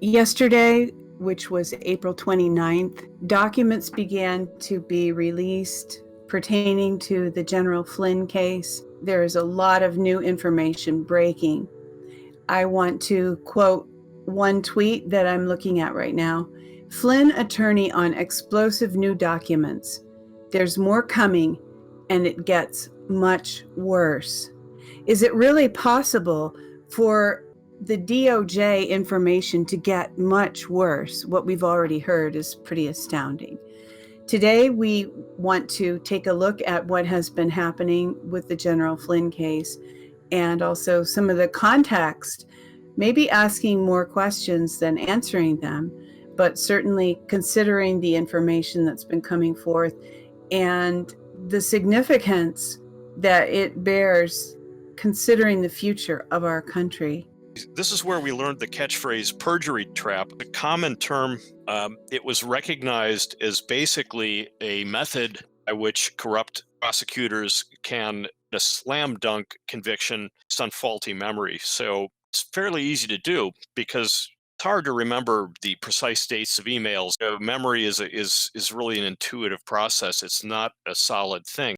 Yesterday, which was April 29th, documents began to be released pertaining to the General Flynn case. There is a lot of new information breaking. I want to quote one tweet that I'm looking at right now. Flynn attorney on explosive new documents. There's more coming, and it gets much worse. Is it really possible for the DOJ information to get much worse? What we've already heard is pretty astounding. Today, we want to take a look at what has been happening with the General Flynn case and also some of the context, maybe asking more questions than answering them, but certainly considering the information that's been coming forth and the significance that it bears considering the future of our country. This is where we learned the catchphrase perjury trap, a common term. It was recognized as basically a method by which corrupt prosecutors can a slam dunk conviction based on faulty memory. So it's fairly easy to do because it's hard to remember the precise dates of emails. Memory is really an intuitive process. It's not a solid thing.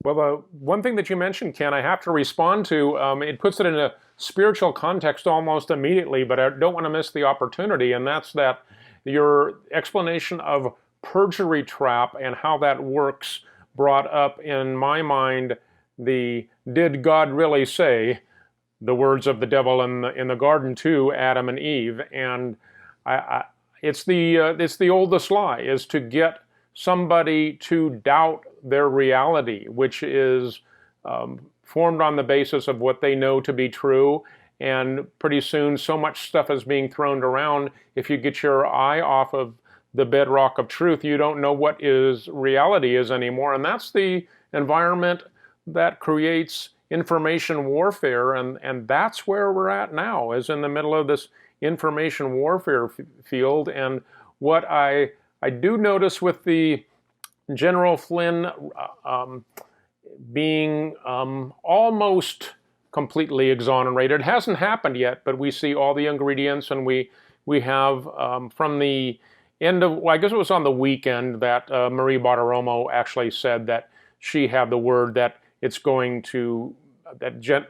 Well, one thing that you mentioned, Ken, I have to respond to. It puts it in a spiritual context almost immediately, but I don't want to miss the opportunity, and that's that your explanation of perjury trap and how that works brought up in my mind the did God really say the words of the devil in the garden to Adam and Eve, and it's the oldest lie, is to get somebody to doubt their reality, which is formed on the basis of what they know to be true. And pretty soon, so much stuff is being thrown around. If you get your eye off of the bedrock of truth, you don't know what reality is anymore. And that's the environment that creates information warfare. And that's where we're at now, is in the middle of this information warfare field. And what I do notice with the General Flynn being almost completely exonerated. It hasn't happened yet, but we see all the ingredients, and we have from the end of, well, I guess it was on the weekend that Marie Bartiromo actually said that she had the word that it's going to,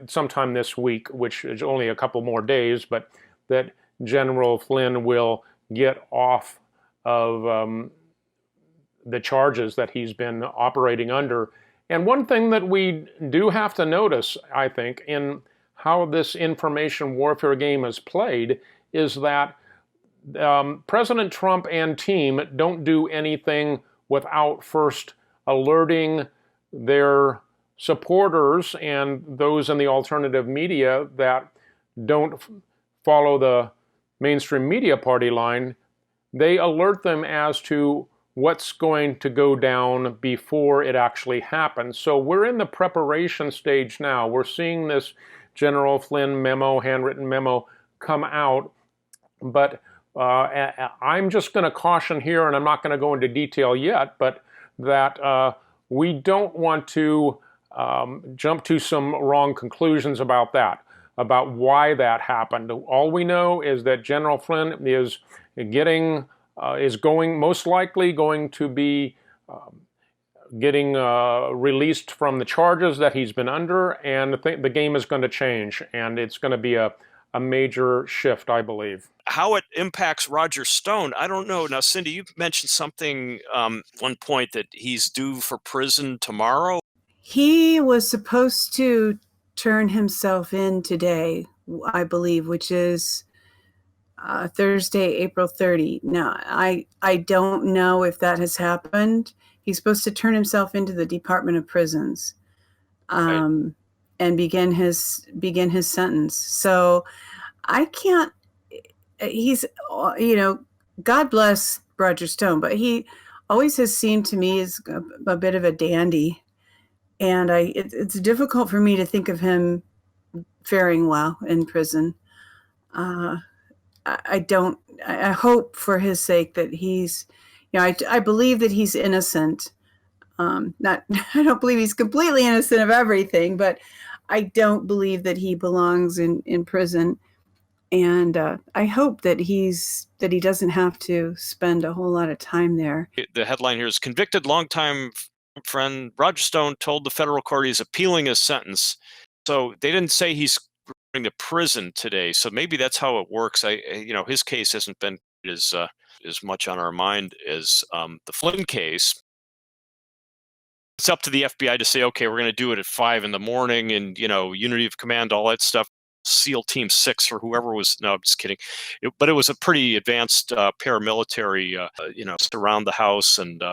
sometime this week, which is only a couple more days, but that General Flynn will get off of the charges that he's been operating under. And one thing that we do have to notice, I think, in how this information warfare game is played is that President Trump and team don't do anything without first alerting their supporters and those in the alternative media that don't follow the mainstream media party line. They alert them as to what's going to go down before it actually happens. So we're in the preparation stage now. We're seeing this General Flynn memo, handwritten memo, come out. But I'm just going to caution here, and I'm not going to go into detail yet, but that we don't want to jump to some wrong conclusions about that, about why that happened. All we know is that General Flynn is most likely going to be getting released from the charges that he's been under, and the game is going to change, and it's going to be a major shift, I believe. How it impacts Roger Stone, I don't know. Now, Cindy, you mentioned something one point that he's due for prison tomorrow. He was supposed to turn himself in today, I believe, which is Thursday, April 30. Now, I don't know if that has happened. He's supposed to turn himself into the Department of Prisons and begin his sentence. So I can't, God bless Roger Stone, but he always has seemed to me as a bit of a dandy. And it's difficult for me to think of him faring well in prison. I hope for his sake that he's, I believe that he's innocent. I don't believe he's completely innocent of everything, but I don't believe that he belongs in prison. And I hope that he doesn't have to spend a whole lot of time there. The headline here is convicted longtime friend Roger Stone told the federal court he's appealing his sentence. So they didn't say he's going to prison today. So maybe that's how it works. His case hasn't been as much on our mind as the Flynn case. It's up to the FBI to say, okay, we're going to do it at 5 a.m, and unity of command, all that stuff. SEAL Team 6 or whoever was. No, I'm just kidding. But it was a pretty advanced paramilitary, around the house, and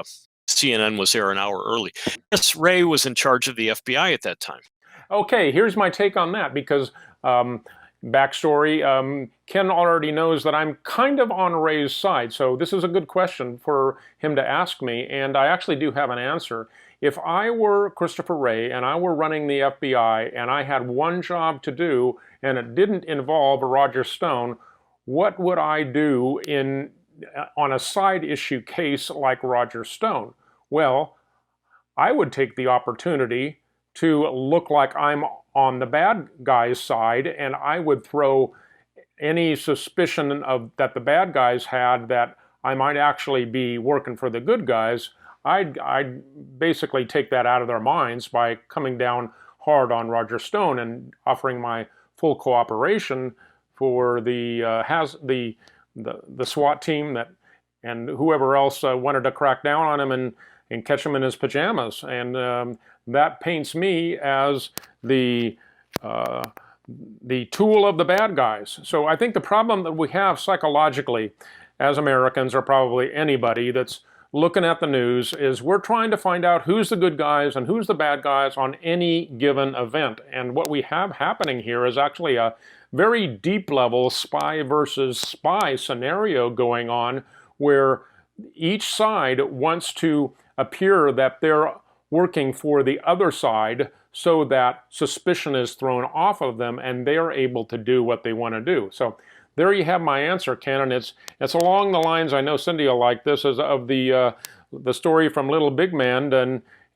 CNN was there an hour early. Yes, Ray was in charge of the FBI at that time. Okay, here's my take on that, because backstory, Ken already knows that I'm kind of on Ray's side, so this is a good question for him to ask me, and I actually do have an answer. If I were Christopher Wray and I were running the FBI and I had one job to do and it didn't involve Roger Stone, what would I do on a side issue case like Roger Stone? Well, I would take the opportunity to look like I'm on the bad guy's side, and I would throw any suspicion that the bad guys had that I might actually be working for the good guys. I'd basically take that out of their minds by coming down hard on Roger Stone and offering my full cooperation for the SWAT team and whoever else wanted to crack down on him and catch him in his pajamas. And that paints me as the tool of the bad guys. So I think the problem that we have psychologically as Americans, or probably anybody that's looking at the news, is we're trying to find out who's the good guys and who's the bad guys on any given event. And what we have happening here is actually a very deep level spy versus spy scenario going on, where each side wants to appear that they're working for the other side so that suspicion is thrown off of them and they're able to do what they want to do. So there you have my answer, Ken, and it's along the lines, I know Cindy will like this, of the story from Little Big Man,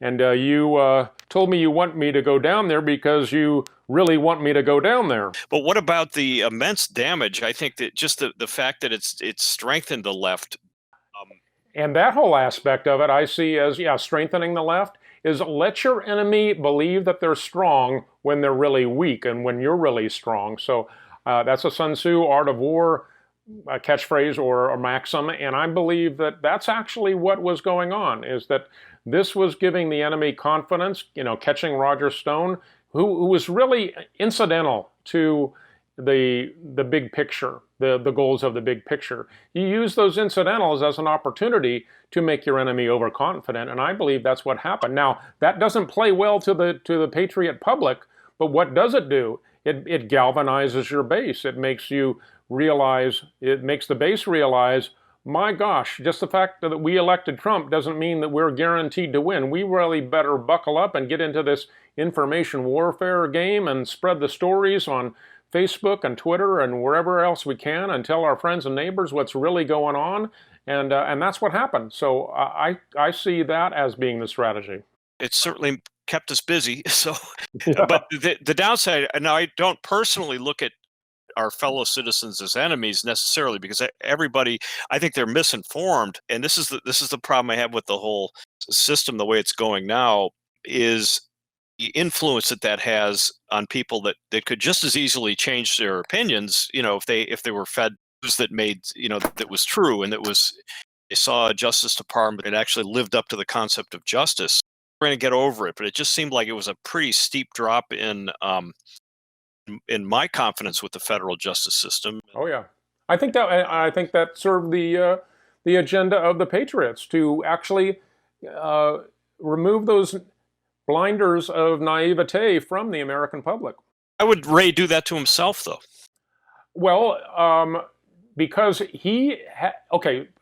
and you told me you want me to go down there because you really want me to go down there. But what about the immense damage? I think that just the fact that it's strengthened the left. And that whole aspect of it I see as, strengthening the left is let your enemy believe that they're strong when they're really weak and when you're really strong. So that's a Sun Tzu Art of War catchphrase or a maxim, and I believe that that's actually what was going on, is that this was giving the enemy confidence, catching Roger Stone, who was really incidental to the big picture, the goals of the big picture. You use those incidentals as an opportunity to make your enemy overconfident, and I believe that's what happened. Now, that doesn't play well to the patriot public, but what does it do? It galvanizes your base. It makes you realize, it makes the base realize, my gosh, just the fact that we elected Trump doesn't mean that we're guaranteed to win. We really better buckle up and get into this information warfare game and spread the stories on Facebook and Twitter and wherever else we can and tell our friends and neighbors what's really going on. And that's what happened. So I see that as being the strategy. It's certainly kept us busy. So, yeah. But the downside, now I don't personally look at our fellow citizens as enemies necessarily, because everybody, I think they're misinformed. And this is the problem I have with the whole system, the way it's going now, is the influence that has on people that could just as easily change their opinions, if they were fed news that made, that was true, and they saw a Justice Department that actually lived up to the concept of justice. We're going to get over it, but it just seemed like it was a pretty steep drop in my confidence with the federal justice system. Oh yeah, I think that served the agenda of the patriots to actually remove those blinders of naivete from the American public. How would Ray do that to himself, though? Well, because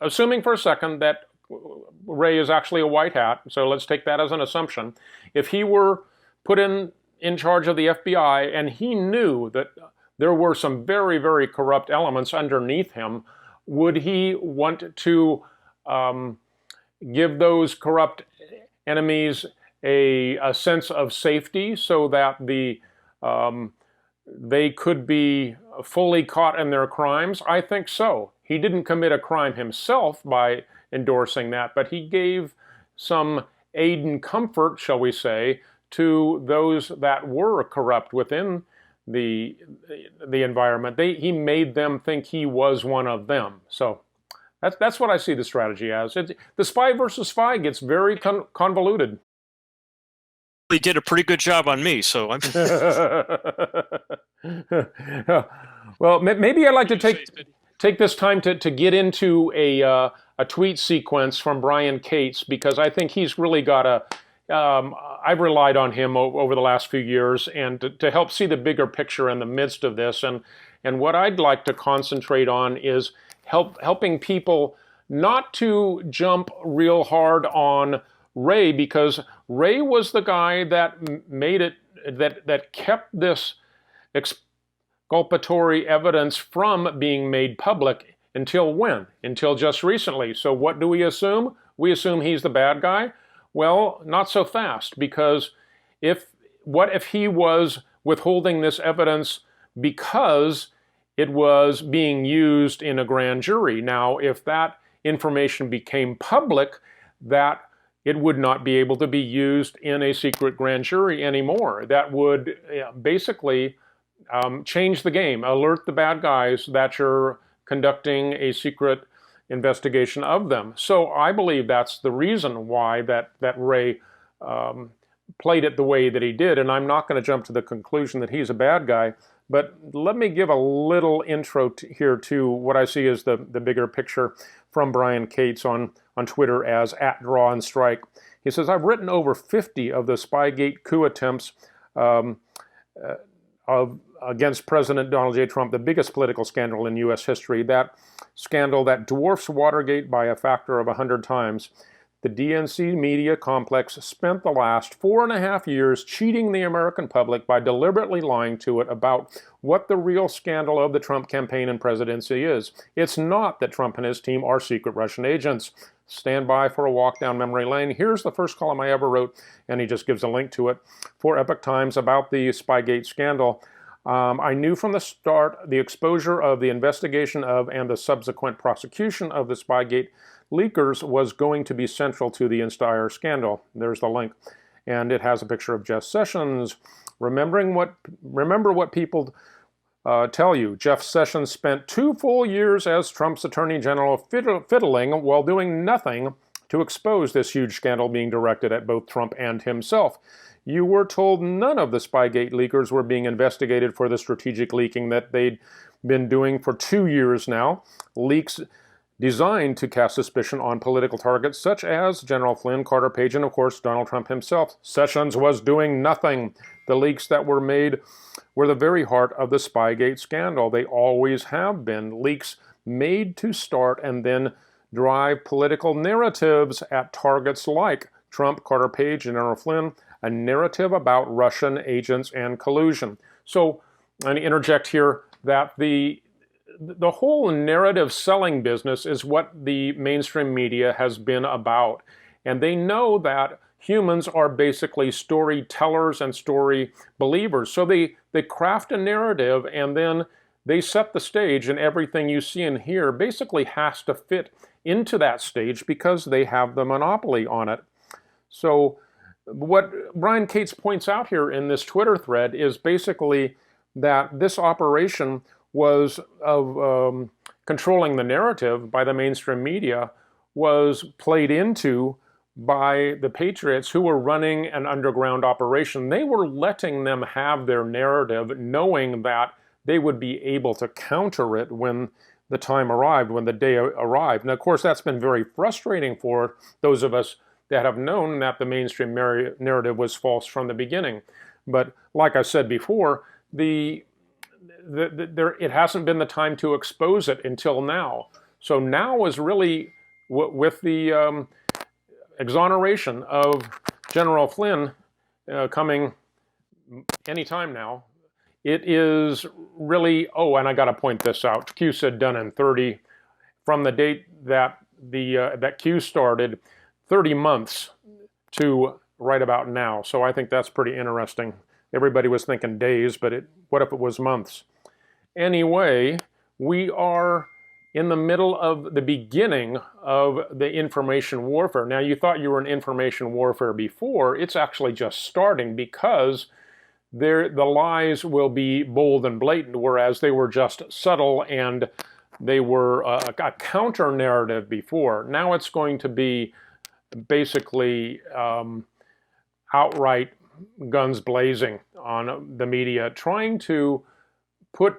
assuming for a second that Ray is actually a white hat, so let's take that as an assumption. If he were put in charge of the FBI and he knew that there were some very, very corrupt elements underneath him, would he want to give those corrupt enemies a sense of safety so that they could be fully caught in their crimes? I think so. He didn't commit a crime himself by endorsing that, but he gave some aid and comfort, shall we say, to those that were corrupt within the environment. He made them think he was one of them. So that's what I see the strategy as. The spy versus spy gets very convoluted. He did a pretty good job on me, so I'm. Well, maybe I'd like to take this time to get into a tweet sequence from Brian Cates, because I think he's really got I've relied on him over the last few years, and to help see the bigger picture in the midst of this. And what I'd like to concentrate on is helping people not to jump real hard on Ray, because Ray was the guy that made it, that kept this exculpatory evidence from being made public until when? Until just recently. So what do we assume? We assume he's the bad guy? Well, not so fast, because what if he was withholding this evidence because it was being used in a grand jury? Now, if that information became public, that it would not be able to be used in a secret grand jury anymore. That would basically change the game, alert the bad guys that you're conducting a secret investigation of them. So I believe that's the reason why that Ray played it the way that he did. And I'm not going to jump to the conclusion that he's a bad guy, but let me give a little intro here to what I see as the bigger picture from Brian Cates on Twitter as @DrawAndStrike. He says, I've written over 50 of the Spygate coup attempts against President Donald J. Trump, the biggest political scandal in U.S. history. That scandal that dwarfs Watergate by a factor of 100 times. The DNC media complex spent the last 4.5 years cheating the American public by deliberately lying to it about what the real scandal of the Trump campaign and presidency is. It's not that Trump and his team are secret Russian agents. Stand by for a walk down memory lane. Here's the first column I ever wrote, and he just gives a link to it, for Epoch Times about the Spygate scandal. I knew from the start the exposure of the investigation of and the subsequent prosecution of the Spygate leakers was going to be central to the entire scandal. There's the link. And it has a picture of Jeff Sessions. Remember what people tell you. Jeff Sessions spent 2 full years as Trump's Attorney General fiddling while doing nothing to expose this huge scandal being directed at both Trump and himself. You were told none of the Spygate leakers were being investigated for the strategic leaking that they'd been doing for 2 years now. Leaks designed to cast suspicion on political targets such as General Flynn, Carter Page, and of course Donald Trump himself. Sessions was doing nothing. The leaks that were made were the very heart of the Spygate scandal. They always have been. Leaks made to start and then drive political narratives at targets like Trump, Carter Page, and General Flynn, a narrative about Russian agents and collusion. So I'm going to interject here that the whole narrative selling business is what the mainstream media has been about. And they know that humans are basically storytellers and story believers. So they craft a narrative and then they set the stage, and everything you see and hear basically has to fit into that stage because they have the monopoly on it. So what Brian Cates points out here in this Twitter thread is basically that this operation was of controlling the narrative by the mainstream media was played into by the Patriots, who were running an underground operation. They were letting them have their narrative, knowing that they would be able to counter it when the time arrived, when the day arrived. And of course, that's been very frustrating for those of us that have known that the mainstream narrative was false from the beginning. But like I said before, it hasn't been the time to expose it until now. So now is really, with the exoneration of General Flynn coming anytime now, it is really, oh, and I got to point this out. Q said done in 30, from the date that that Q started, 30 months to right about now. So I think that's pretty interesting. Everybody was thinking days, but what if it was months? Anyway, we are in the middle of the beginning of the information warfare. Now, you thought you were in information warfare before. It's actually just starting, because the lies will be bold and blatant, whereas they were just subtle and they were a counter narrative before. Now it's going to be basically outright guns blazing on the media, trying to put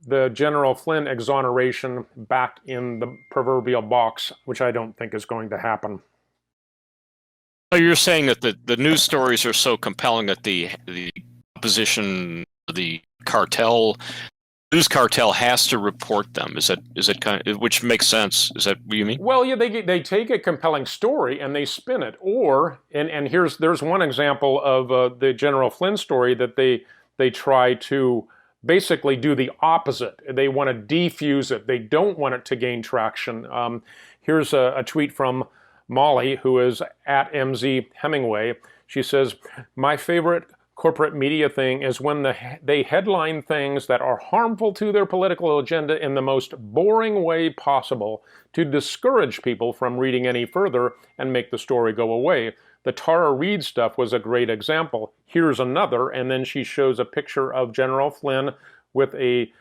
the General Flynn exoneration back in the proverbial box, which I don't think is going to happen. So you're saying that the news stories are so compelling that the opposition, the news cartel has to report them. Is it kind of, which makes sense? Is that what you mean? Well, yeah, they take a compelling story and they spin it. Or, and there's one example of the General Flynn story that they try to basically do the opposite. They want to defuse it. They don't want it to gain traction. Here's a tweet from Molly, who is at MZ Hemingway. She says, "My favorite corporate media thing is when they headline things that are harmful to their political agenda in the most boring way possible to discourage people from reading any further and make the story go away. The Tara Reid stuff was a great example. Here's another," and then she shows a picture of General Flynn with a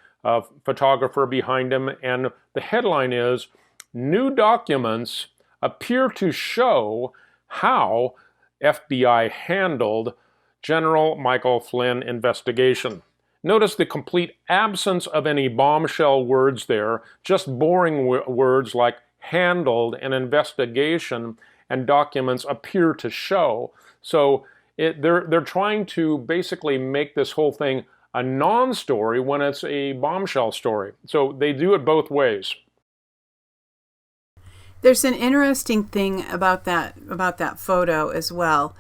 photographer behind him, and the headline is, "New documents appear to show how FBI handled General Michael Flynn investigation." Notice the complete absence of any bombshell words there, just boring words like handled and investigation and documents appear to show. So they're trying to basically make this whole thing a non-story when it's a bombshell story. So they do it both ways. There's an interesting thing about that photo as well.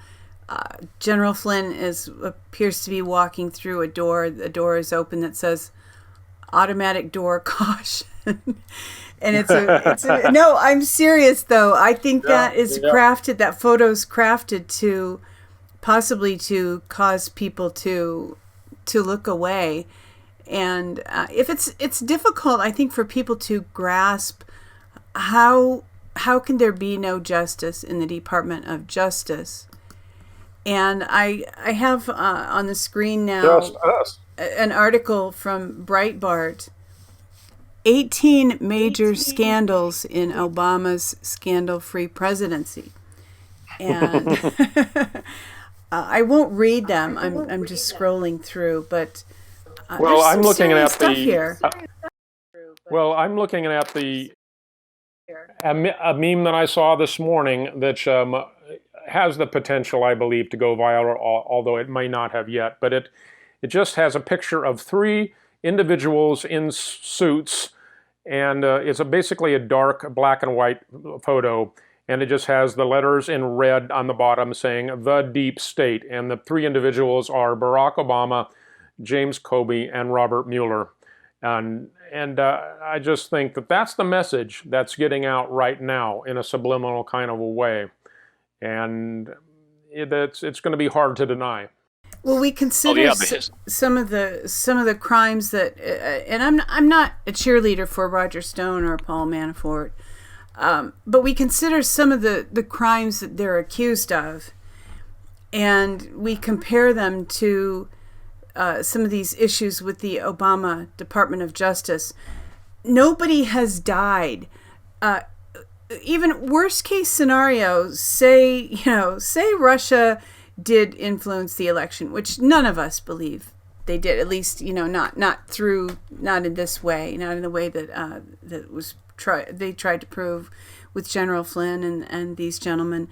General Flynn appears to be walking through a door. The door is open that says "automatic door caution," and it's a no. I'm serious though. I think that is crafted. That photo's crafted to possibly to cause people to look away, and if it's difficult, I think, for people to grasp how can there be no justice in the Department of Justice. And I have on the screen now an article from Breitbart, 18 major scandals in Obama's scandal-free presidency. And I won't read them. I'm just scrolling through, but well, I'm looking at here. I'm looking at a meme that I saw this morning that has the potential, I believe, to go viral, although it may not have yet. But it just has a picture of 3 individuals in suits, and it's basically a dark black and white photo, and it just has the letters in red on the bottom saying "The Deep State," and the 3 individuals are Barack Obama, James Comey, and Robert Mueller. And I just think that that's the message that's getting out right now in a subliminal kind of a way. And it's going to be hard to deny. Well, we consider some of the crimes that, and I'm not a cheerleader for Roger Stone or Paul Manafort, but we consider some of the crimes that they're accused of, and we compare them to some of these issues with the Obama Department of Justice. Nobody has died. Even worst case scenario, say Russia did influence the election, which none of us believe they did, at least, not in this way, not in the way that they tried to prove with General Flynn and these gentlemen.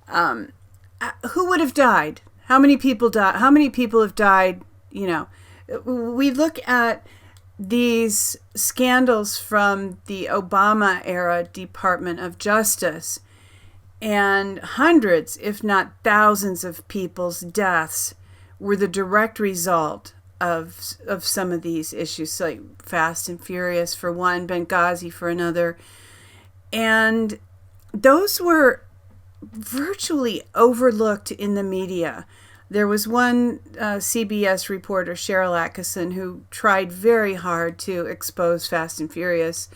Who would have died? How many people died? How many people have died? We look at these scandals from the Obama era Department of Justice, and hundreds, if not thousands, of people's deaths were the direct result of some of these issues, like Fast and Furious for one, Benghazi for another. And those were virtually overlooked in the media. There was one CBS reporter, Cheryl Atkinson, who tried very hard to expose Fast and Furious,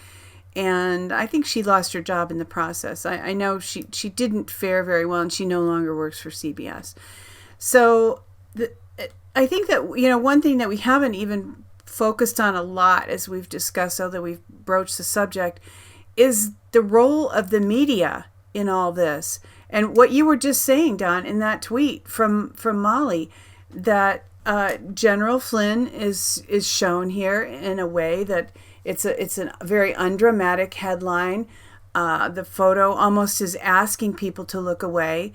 and I think she lost her job in the process. I know she didn't fare very well, and she no longer works for CBS. So I think that, one thing that we haven't even focused on a lot as we've discussed, although we've broached the subject, is the role of the media in all this. And what you were just saying, Don, in that tweet from Molly, that General Flynn is shown here in a way that it's a very undramatic headline. The photo almost is asking people to look away.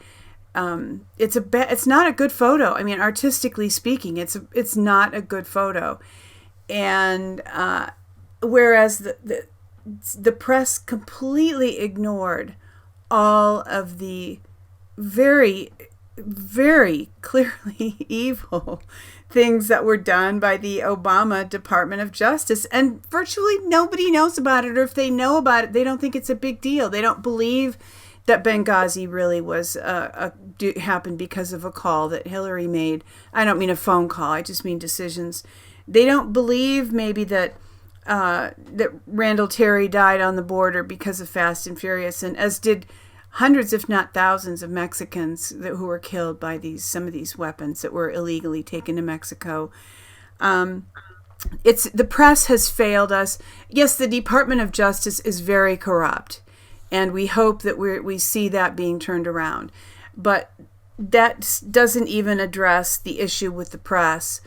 It's not a good photo. I mean, artistically speaking, it's not a good photo. And whereas the press completely ignored all of the very, very clearly evil things that were done by the Obama Department of Justice, and virtually nobody knows about it, or if they know about it, they don't think it's a big deal. They don't believe that Benghazi really was happened because of a call that Hillary made. I don't mean a phone call. I just mean decisions. They don't believe maybe that Randall Terry died on the border because of Fast and Furious, and as did hundreds, if not thousands, of Mexicans who were killed by some of these weapons that were illegally taken to Mexico. The press has failed us. Yes, the Department of Justice is very corrupt, and we hope that we see that being turned around. But that doesn't even address the issue with the press,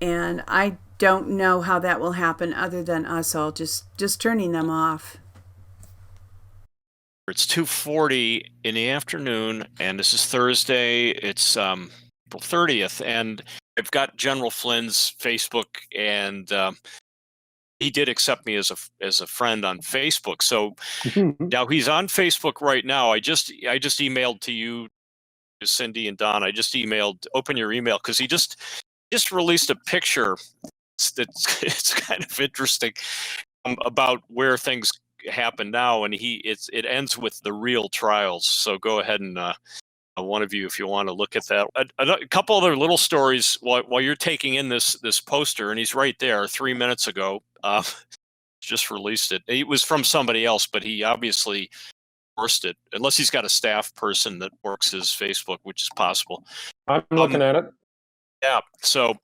and I don't know how that will happen other than us all just turning them off. It's 2:40 in the afternoon, and this is Thursday. It's April 30th, and I've got General Flynn's Facebook, and he did accept me as a friend on Facebook. So now he's on Facebook right now. I just emailed to you, to Cindy and Don. I just emailed, open your email, because he just released a picture that's it's kind of interesting about where things happen now, and it ends with the real trials. So go ahead and one of you, if you want to look at that. A couple other little stories while you're taking in this poster, and he's right there 3 minutes ago. Just released it. It was from somebody else, but he obviously forced it, unless he's got a staff person that works his Facebook, which is possible. I'm looking at it. Yeah, so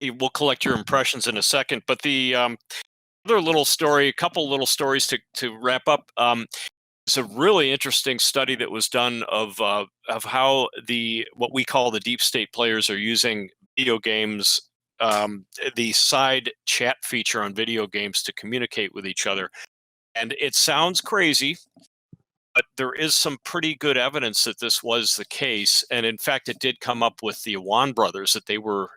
we'll collect your impressions in a second, but the other little story, a couple little stories to wrap up. It's a really interesting study that was done of how what we call the deep state players are using video games, the side chat feature on video games, to communicate with each other. And it sounds crazy, but there is some pretty good evidence that this was the case. And in fact, it did come up with the Awan brothers, that they were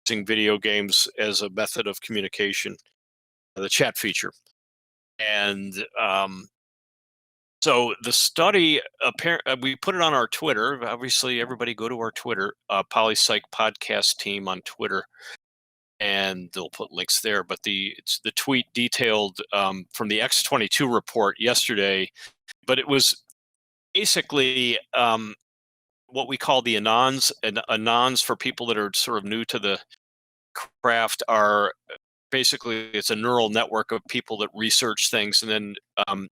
using video games as a method of communication, the chat feature. And so the study, we put it on our Twitter. Obviously, everybody go to our Twitter, Poli-Psych podcast team on Twitter, and they'll put links there. But the tweet detailed from the X22 report yesterday, but it was basically what we call the anons. And anons, for people that are sort of new to the craft, are basically, it's a neural network of people that research things. And then in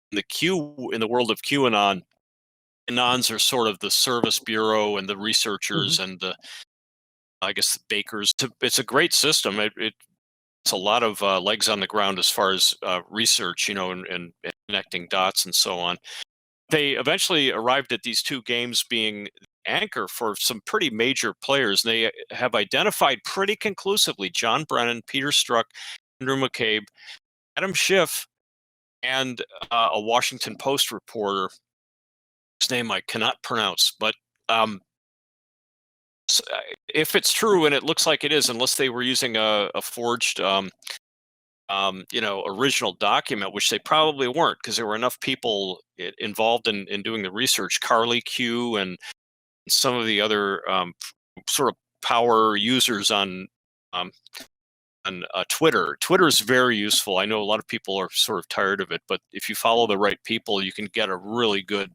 the world of QAnon, anons are sort of the service bureau and the researchers and I guess the bakers. It's a great system. It's a lot of legs on the ground as far as research, and connecting dots and so on. They eventually arrived at these two games being anchor for some pretty major players. And they have identified pretty conclusively John Brennan, Peter Strzok, Andrew McCabe, Adam Schiff, and a Washington Post reporter whose name I cannot pronounce. But if it's true, and it looks like it is, unless they were using a forged original document, which they probably weren't, because there were enough people involved in doing the research. Carly Q and some of the other sort of power users on Twitter. Twitter is very useful. I know a lot of people are sort of tired of it, but if you follow the right people, you can get a really good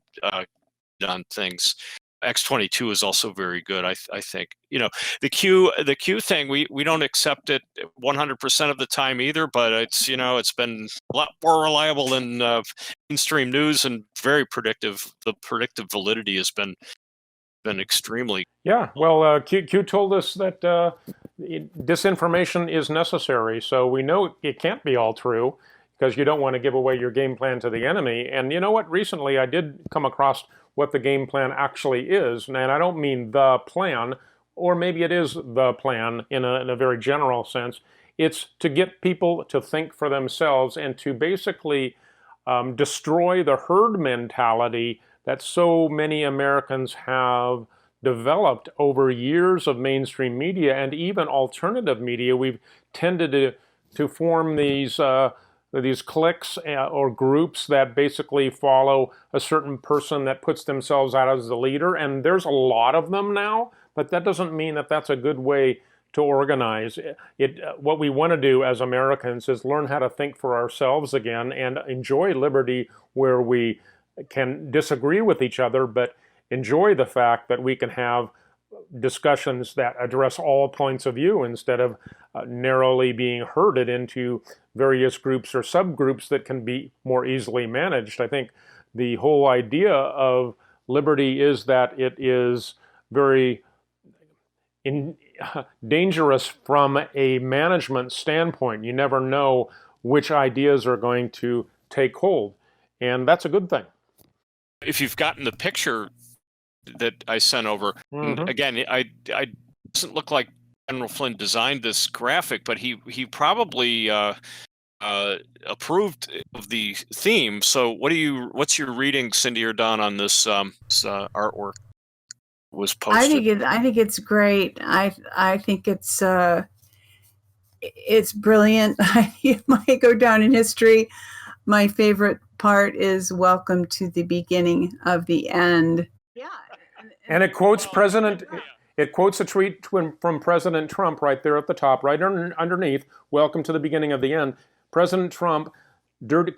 on things. X-22 is also very good. I think, the Q thing, we don't accept it 100% of the time either, but it's been a lot more reliable than mainstream news, and very predictive. The predictive validity has been extremely. Yeah, well, Q told us that disinformation is necessary, so we know it can't be all true, because you don't want to give away your game plan to the enemy. And you know what? Recently, I did come across what the game plan actually is, and I don't mean the plan, or maybe it is the plan in a very general sense. It's to get people to think for themselves and to basically destroy the herd mentality that so many Americans have developed over years of mainstream media and even alternative media. We've tended to form these cliques or groups that basically follow a certain person that puts themselves out as the leader, and there's a lot of them now, but that doesn't mean that that's a good way to organize. What we want to do as Americans is learn how to think for ourselves again and enjoy liberty where we can disagree with each other, but enjoy the fact that we can have discussions that address all points of view instead of narrowly being herded into various groups or subgroups that can be more easily managed. I think the whole idea of liberty is that it is very dangerous from a management standpoint. You never know which ideas are going to take hold, and that's a good thing. If you've gotten the picture that I sent over, and again, I doesn't look like General Flynn designed this graphic, but he probably approved of the theme. So what's your reading, Cindy or Don, on this artwork? Was posted. I think it's great. I think it's brilliant. It might go down in history. My favorite part is "Welcome to the beginning of the end." Yeah, and it quotes President. It quotes a tweet from President Trump right there at the top, right underneath. "Welcome to the beginning of the end." President Trump, dirty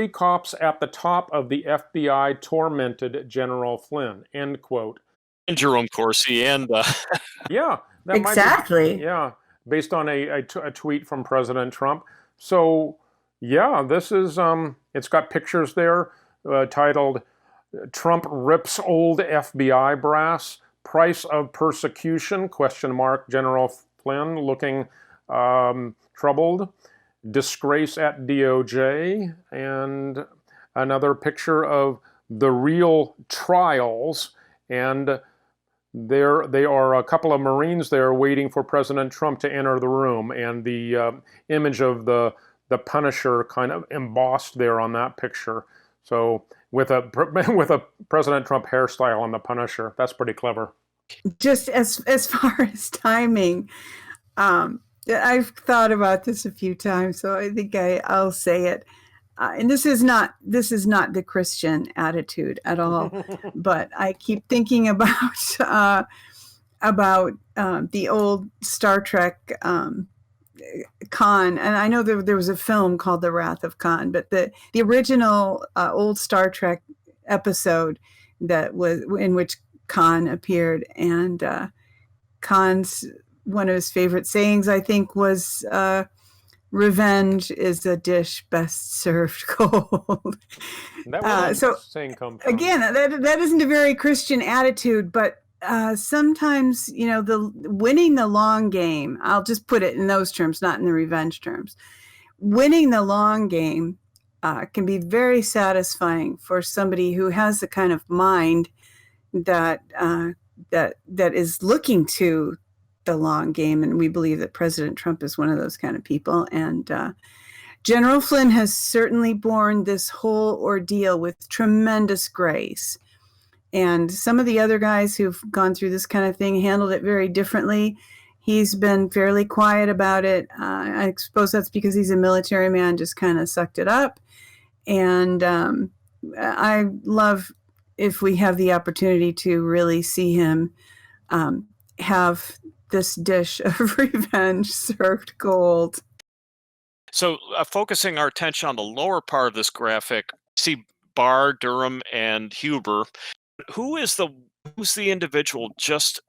cops at the top of the FBI tormented General Flynn. End quote. And Jerome Corsi and yeah, that exactly. Might be, yeah, based on a tweet from President Trump. So yeah, this is it's got pictures there titled "Trump rips old FBI brass, price of persecution?" ? General Flynn looking troubled, disgrace at DOJ, and another picture of the real trials. And they are a couple of Marines there waiting for President Trump to enter the room, and the image of the Punisher kind of embossed there on that picture. So with a President Trump hairstyle on the Punisher, that's pretty clever. Just as far as timing, I've thought about this a few times, so I think I'll say it. And this is not the Christian attitude at all, but I keep thinking about the old Star Trek Khan, and I know there was a film called The Wrath of Khan, but the original old Star Trek episode that was in which Khan appeared, and Khan's one of his favorite sayings, I think, was "Revenge is a dish best served cold." So saying come from? Again, that isn't a very Christian attitude, but sometimes, the winning the long game, I'll just put it in those terms, not in the revenge terms. Winning the long game can be very satisfying for somebody who has the kind of mind that is looking to the long game, and we believe that President Trump is one of those kind of people. And General Flynn has certainly borne this whole ordeal with tremendous grace. And some of the other guys who've gone through this kind of thing handled it very differently. He's been fairly quiet about it. I suppose that's because he's a military man, just kind of sucked it up. And I love if we have the opportunity to really see him have this dish of revenge served cold. So focusing our attention on the lower part of this graphic, see Barr, Durham, and Huber. Who is the Who's the individual just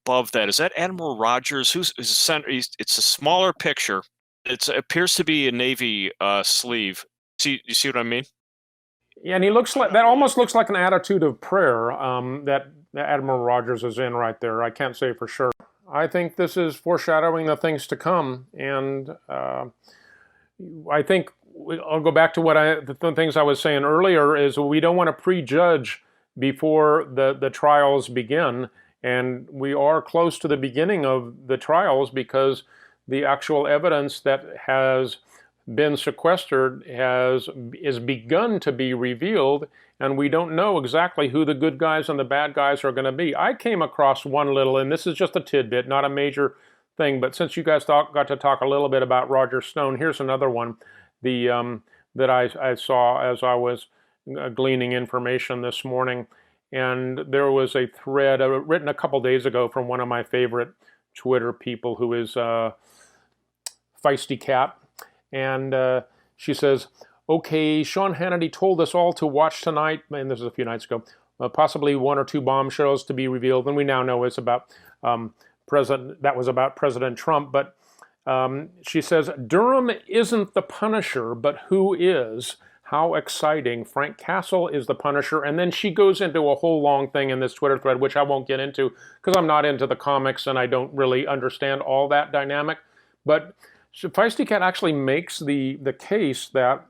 above that? Is that Admiral Rogers? Who's center? It's a smaller picture. It appears to be a Navy sleeve. You see what I mean? Yeah, and he looks like that. Almost looks like an attitude of prayer that Admiral Rogers is in right there. I can't say for sure. I think this is foreshadowing the things to come, and I think I'll go back to the things I was saying earlier. Is we don't want to prejudge before the trials begin, and we are close to the beginning of the trials because the actual evidence that has been sequestered is begun to be revealed, and we don't know exactly who the good guys and the bad guys are going to be. I came across one little, and this is just a tidbit, not a major thing, but since you guys got to talk a little bit about Roger Stone, here's another one that I saw as I was gleaning information this morning. And there was a thread written a couple days ago from one of my favorite Twitter people who is Feisty Cat. And she says, okay, Sean Hannity told us all to watch tonight, and this is a few nights ago, possibly one or two bombshells to be revealed, and we now know it's about President Trump, but she says, Durham isn't the Punisher, but who is? How exciting. Frank Castle is the Punisher. And then she goes into a whole long thing in this Twitter thread, which I won't get into because I'm not into the comics and I don't really understand all that dynamic. But Feisty Cat actually makes the case that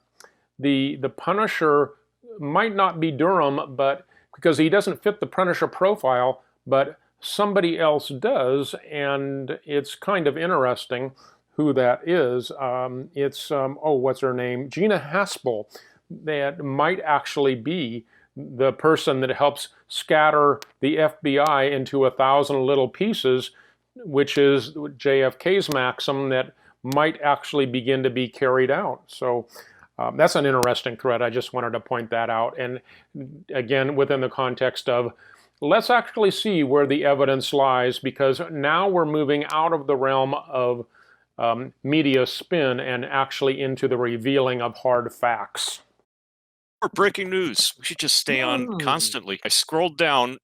the Punisher might not be Durham, but because he doesn't fit the Punisher profile, but somebody else does, and it's kind of interesting who that is. What's her name? Gina Haspel. That might actually be the person that helps scatter the FBI into 1,000 little pieces, which is JFK's maxim that might actually begin to be carried out. So that's an interesting thread. I just wanted to point that out. And again, within the context of let's actually see where the evidence lies, because now we're moving out of the realm of media spin and actually into the revealing of hard facts. For breaking news, we should just stay on constantly. I scrolled down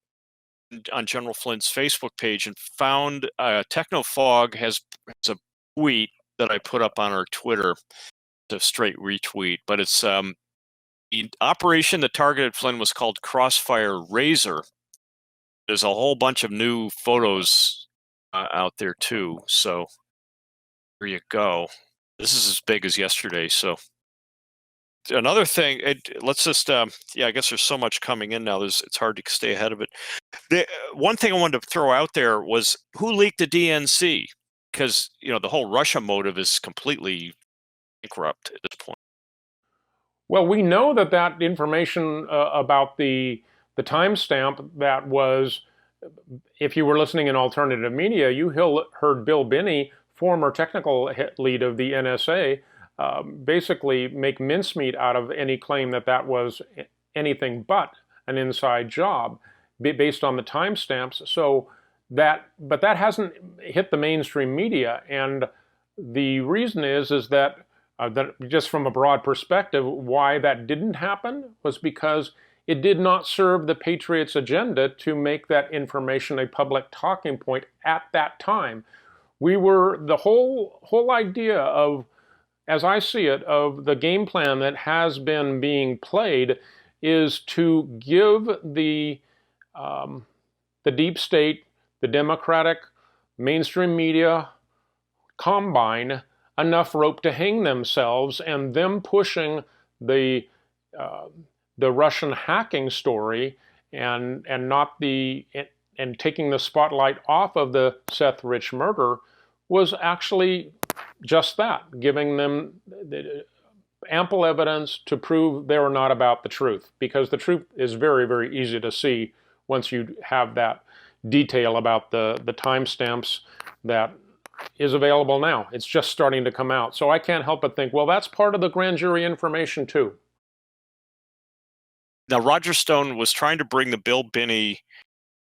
on General Flynn's Facebook page and found Technofog has a tweet that I put up on our Twitter. It's a straight retweet, but it's the operation that targeted Flynn was called Crossfire Razor. There's a whole bunch of new photos out there too. So there you go. This is as big as yesterday. So another thing, let's just, I guess there's so much coming in now. It's hard to stay ahead of it. One thing I wanted to throw out there was who leaked the DNC? Because, the whole Russia motive is completely bankrupt at this point. Well, we know that information about the timestamp that was, if you were listening in alternative media, you heard Bill Binney, former technical lead of the NSA, basically make mincemeat out of any claim that was anything but an inside job based on the timestamps. So but that hasn't hit the mainstream media, and the reason is that just from a broad perspective, why that didn't happen was because it did not serve the Patriots' agenda to make that information a public talking point at that time. The whole idea of, as I see it, of the game plan that has been being played is to give the deep state, the Democratic mainstream media combine enough rope to hang themselves, and them pushing the Russian hacking story and taking the spotlight off of the Seth Rich murder was actually just that, giving them ample evidence to prove they were not about the truth, because the truth is very, very easy to see once you have that detail about the timestamps that is available now. It's just starting to come out. So I can't help but think, well, that's part of the grand jury information too. Now, Roger Stone was trying to bring the Bill Binney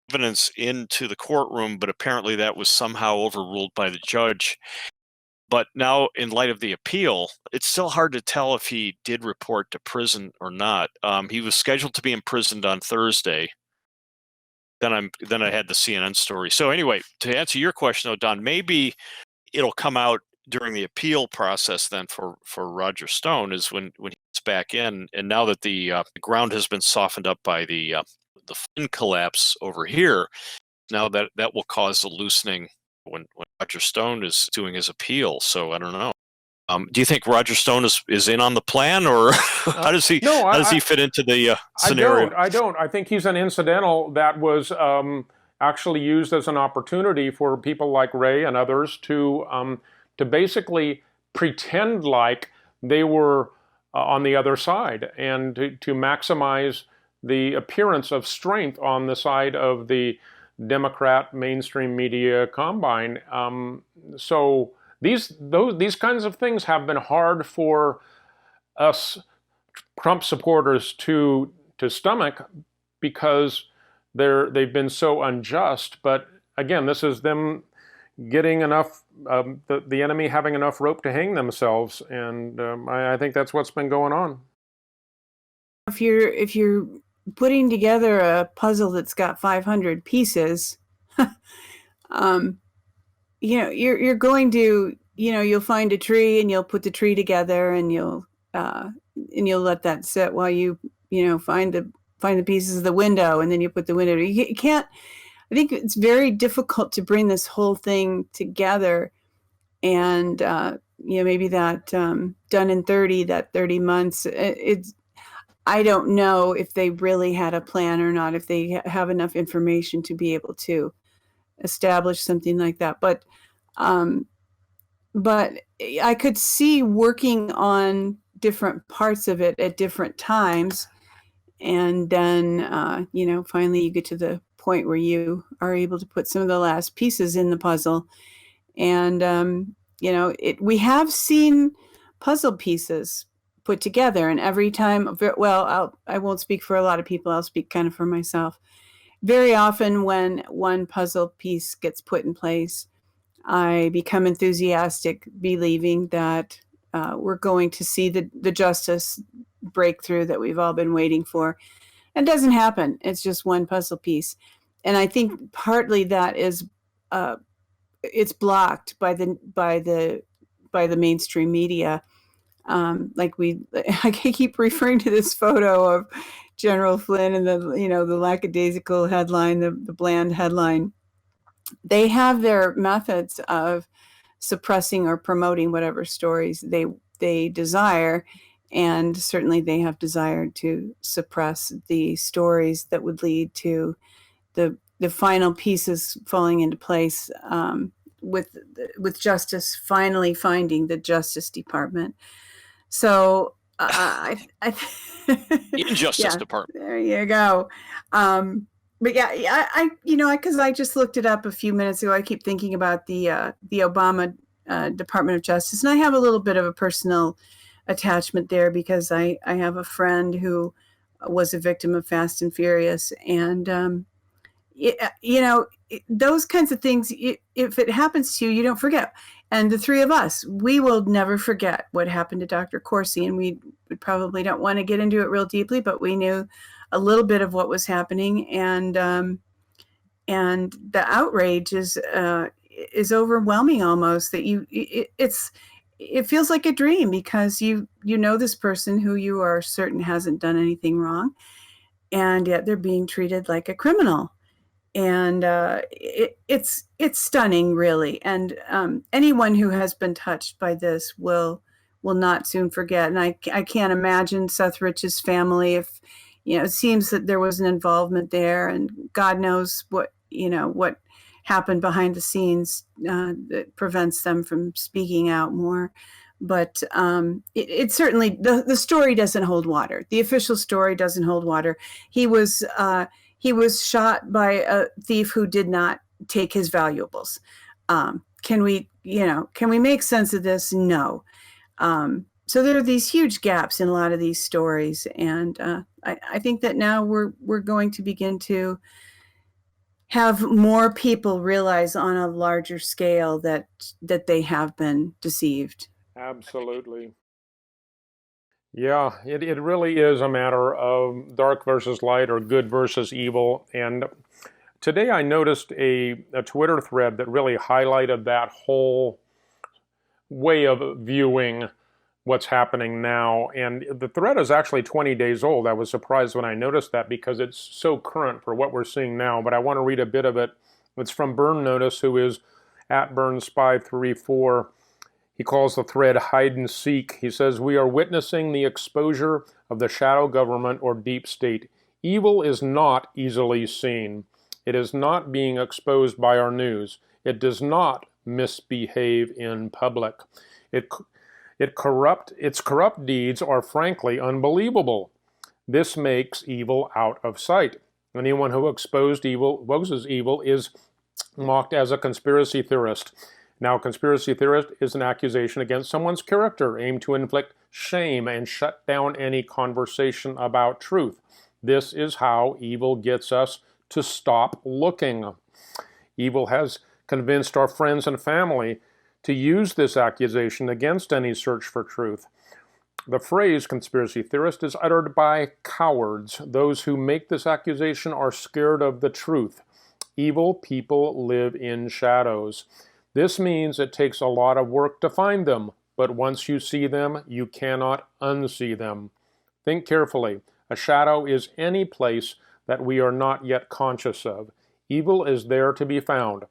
evidence into the courtroom, but apparently that was somehow overruled by the judge. But now, in light of the appeal, it's still hard to tell if he did report to prison or not. He was scheduled to be imprisoned on Thursday. then I had the CNN story. So anyway, to answer your question, though, Don, maybe it'll come out during the appeal process then for Roger Stone, is when he gets back in, and now that the ground has been softened up by the Flynn collapse over here, now that will cause a loosening when Roger Stone is doing his appeal. So I don't know. Do you think Roger Stone is in on the plan, or how does he fit into the scenario? I don't. I think he's an incidental that was actually used as an opportunity for people like Ray and others to basically pretend like they were on the other side, and to maximize the appearance of strength on the side of the Democrat mainstream media combine. So these kinds of things have been hard for us Trump supporters to stomach, because they've been so unjust. But again, this is them getting enough, the enemy having enough rope to hang themselves, and I think that's what's been going on. If you're putting together a puzzle that's got 500 pieces, you're going to, you'll find a tree and you'll put the tree together, and you'll let that sit while you find the pieces of the window, and then you put the window. You can't. I think it's very difficult to bring this whole thing together, and maybe that done in 30 months. I don't know if they really had a plan or not, if they have enough information to be able to establish something like that. But I could see working on different parts of it at different times. And then, finally you get to the point where you are able to put some of the last pieces in the puzzle. And, we have seen puzzle pieces put together, and every time, I won't speak for a lot of people, I'll speak kind of for myself. Very often when one puzzle piece gets put in place, I become enthusiastic, believing that we're going to see the justice breakthrough that we've all been waiting for. It doesn't happen. It's just one puzzle piece. And I think partly that is it's blocked by the mainstream media. I keep referring to this photo of General Flynn and the lackadaisical headline, the bland headline. They have their methods of suppressing or promoting whatever stories they desire, and certainly they have desired to suppress the stories that would lead to the final pieces falling into place, with justice finally finding the Justice Department. So Justice Department. There you go. But because I just looked it up a few minutes ago. I keep thinking about the Obama Department of Justice, and I have a little bit of a personal attachment there, because I have a friend who was a victim of Fast and Furious, and those kinds of things. If it happens to you, you don't forget. And the three of us, we will never forget what happened to Dr. Corsi, and we probably don't want to get into it real deeply, but we knew a little bit of what was happening, and the outrage is overwhelming almost. That it feels like a dream, because you know this person who you are certain hasn't done anything wrong, and yet they're being treated like a criminal. And it's stunning, really. And anyone who has been touched by this will not soon forget. And I can't imagine Seth Rich's family, if it seems that there was an involvement there, and God knows what happened behind the scenes that prevents them from speaking out more. But it certainly, the story doesn't hold water. The official story doesn't hold water. He was shot by a thief who did not take his valuables. Can we make sense of this? No. So there are these huge gaps in a lot of these stories, and I think that now we're going to begin to have more people realize on a larger scale that they have been deceived. Absolutely. Yeah, it really is a matter of dark versus light, or good versus evil. And Today I noticed a Twitter thread that really highlighted that whole way of viewing what's happening now. And the thread is actually 20 days old. I was surprised when I noticed that because it's so current for what we're seeing now. But I want to read a bit of it. It's from Burn Notice, who is at BurnSpy34. He calls the thread hide and seek. He says, "We are witnessing the exposure of the shadow government or deep state. Evil is not easily seen. It is not being exposed by our news. It does not misbehave in public. Its corrupt deeds are frankly unbelievable. This makes evil out of sight. Anyone who exposes evil is mocked as a conspiracy theorist. Now, conspiracy theorist is an accusation against someone's character aimed to inflict shame and shut down any conversation about truth. This is how evil gets us to stop looking. Evil has convinced our friends and family to use this accusation against any search for truth. The phrase conspiracy theorist is uttered by cowards. Those who make this accusation are scared of the truth. Evil people live in shadows. This means it takes a lot of work to find them, but once you see them, you cannot unsee them. Think carefully. A shadow is any place that we are not yet conscious of. Evil is there to be found,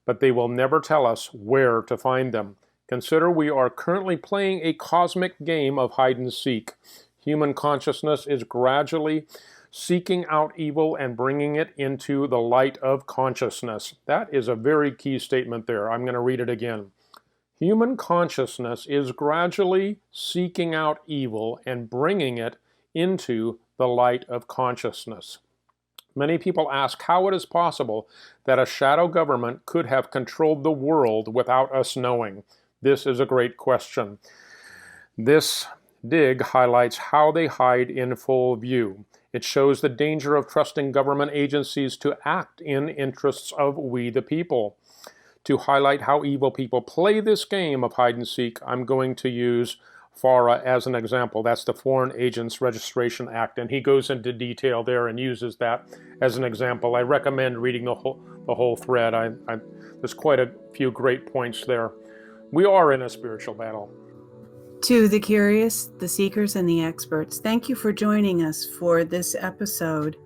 but they will never tell us where to find them. Consider we are currently playing a cosmic game of hide and seek. Human consciousness is gradually seeking out evil and bringing it into the light of consciousness. That is a very key statement there. I'm going to read it again. Human consciousness is gradually seeking out evil and bringing it into the light of consciousness. Many people ask how it is possible that a shadow government could have controlled the world without us knowing. This is a great question. This dig highlights how they hide in full view. It shows the danger of trusting government agencies to act in interests of we the people. To highlight how evil people play this game of hide and seek, I'm going to use FARA as an example. That's the Foreign Agents Registration Act, and he goes into detail there and uses that as an example. I recommend reading the whole thread. There's quite a few great points there. We are in a spiritual battle. To the curious, the seekers, and the experts, thank you for joining us for this episode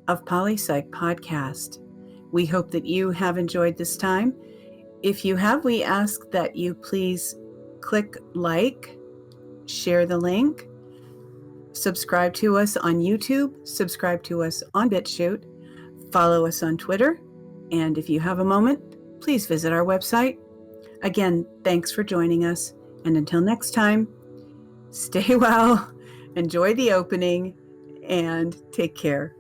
of Poli-Psych Podcast. We hope that you have enjoyed this time. If you have, we ask that you please click like, share the link, subscribe to us on YouTube, subscribe to us on BitChute, follow us on Twitter, and if you have a moment, please visit our website. Again, thanks for joining us, and until next time, stay well, enjoy the opening, and take care.